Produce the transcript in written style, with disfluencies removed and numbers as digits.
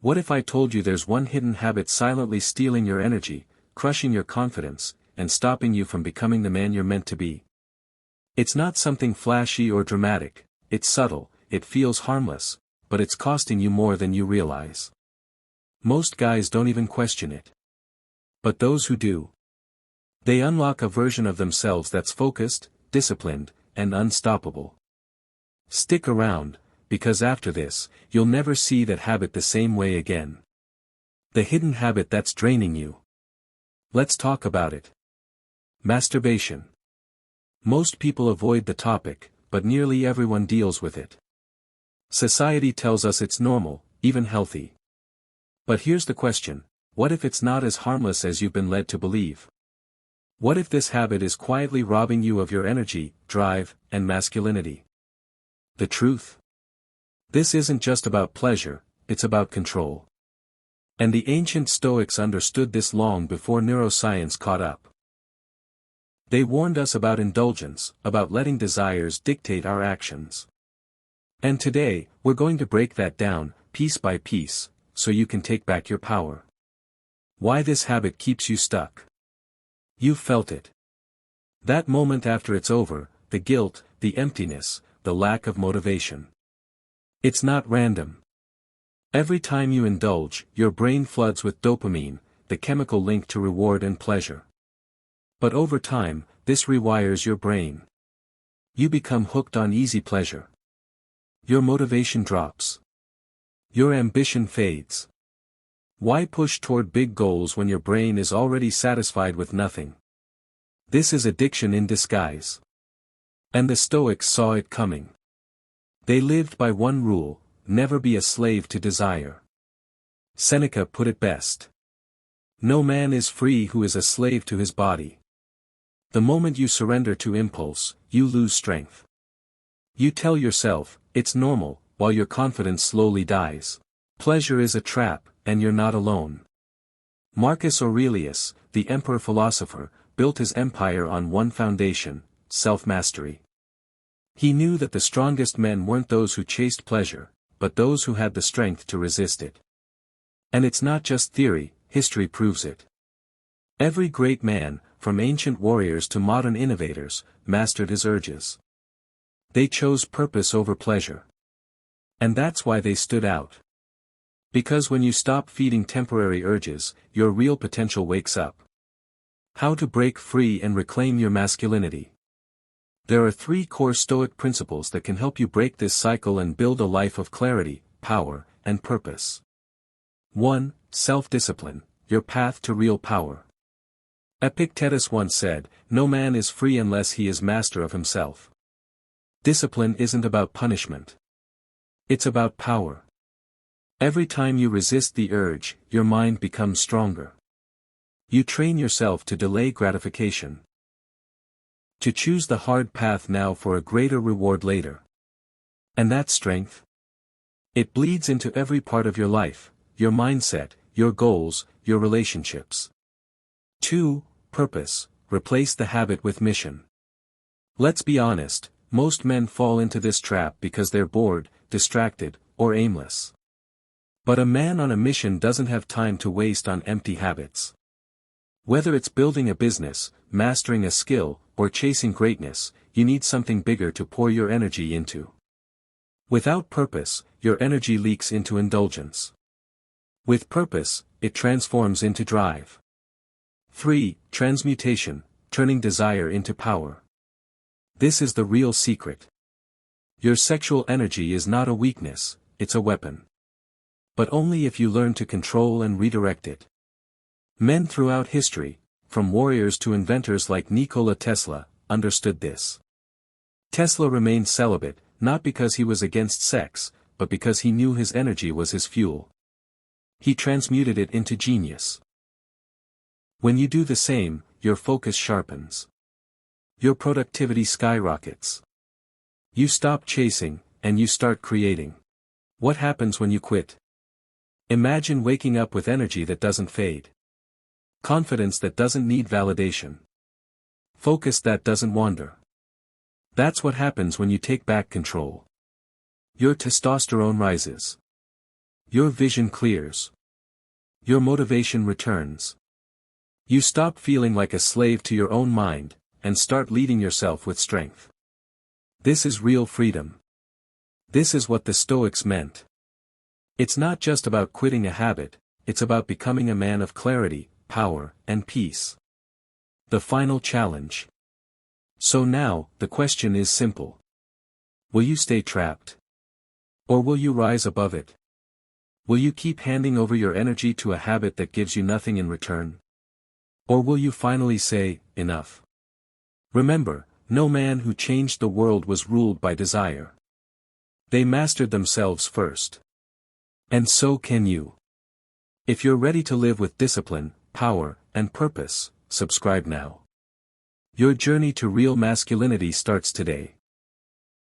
What if I told you there's one hidden habit silently stealing your energy, crushing your confidence, and stopping you from becoming the man you're meant to be? It's not something flashy or dramatic, it's subtle, it feels harmless, but it's costing you more than you realize. Most guys don't even question it. But those who do, they unlock a version of themselves that's focused, disciplined, and unstoppable. Stick around, because after this, you'll never see that habit the same way again. The hidden habit that's draining you. Let's talk about it. Masturbation. Most people avoid the topic, but nearly everyone deals with it. Society tells us it's normal, even healthy. But here's the question, what if it's not as harmless as you've been led to believe? What if this habit is quietly robbing you of your energy, drive, and masculinity? The truth? This isn't just about pleasure, it's about control. And the ancient Stoics understood this long before neuroscience caught up. They warned us about indulgence, about letting desires dictate our actions. And today, we're going to break that down, piece by piece, so you can take back your power. Why this habit keeps you stuck. You've felt it. That moment after it's over, the guilt, the emptiness, the lack of motivation. It's not random. Every time you indulge, your brain floods with dopamine, the chemical linked to reward and pleasure. But over time, this rewires your brain. You become hooked on easy pleasure. Your motivation drops. Your ambition fades. Why push toward big goals when your brain is already satisfied with nothing? This is addiction in disguise. And the Stoics saw it coming. They lived by one rule, never be a slave to desire. Seneca put it best. No man is free who is a slave to his body. The moment you surrender to impulse, you lose strength. You tell yourself, it's normal, while your confidence slowly dies. Pleasure is a trap, and you're not alone. Marcus Aurelius, the emperor philosopher, built his empire on one foundation, self-mastery. He knew that the strongest men weren't those who chased pleasure, but those who had the strength to resist it. And it's not just theory, history proves it. Every great man, from ancient warriors to modern innovators, mastered his urges. They chose purpose over pleasure. And that's why they stood out. Because when you stop feeding temporary urges, your real potential wakes up. How to break free and reclaim your masculinity. There are 3 core Stoic principles that can help you break this cycle and build a life of clarity, power, and purpose. 1. Self-discipline, your path to real power. Epictetus once said, "No man is free unless he is master of himself." Discipline isn't about punishment. It's about power. Every time you resist the urge, your mind becomes stronger. You train yourself to delay gratification. To choose the hard path now for a greater reward later. And that strength? It bleeds into every part of your life, your mindset, your goals, your relationships. 2. Purpose, replace the habit with mission. Let's be honest, most men fall into this trap because they're bored, distracted, or aimless. But a man on a mission doesn't have time to waste on empty habits. Whether it's building a business, mastering a skill, or chasing greatness, you need something bigger to pour your energy into. Without purpose, your energy leaks into indulgence. With purpose, it transforms into drive. 3. Transmutation, turning desire into power. This is the real secret. Your sexual energy is not a weakness, it's a weapon. But only if you learn to control and redirect it. Men throughout history, from warriors to inventors like Nikola Tesla, understood this. Tesla remained celibate, not because he was against sex, but because he knew his energy was his fuel. He transmuted it into genius. When you do the same, your focus sharpens. Your productivity skyrockets. You stop chasing, and you start creating. What happens when you quit? Imagine waking up with energy that doesn't fade. Confidence that doesn't need validation. Focus that doesn't wander. That's what happens when you take back control. Your testosterone rises. Your vision clears. Your motivation returns. You stop feeling like a slave to your own mind, and start leading yourself with strength. This is real freedom. This is what the Stoics meant. It's not just about quitting a habit, it's about becoming a man of clarity, power, and peace. The final challenge. So now, the question is simple. Will you stay trapped? Or will you rise above it? Will you keep handing over your energy to a habit that gives you nothing in return? Or will you finally say, enough? Remember, no man who changed the world was ruled by desire. They mastered themselves first. And so can you. If you're ready to live with discipline, power, and purpose, subscribe now. Your journey to real masculinity starts today.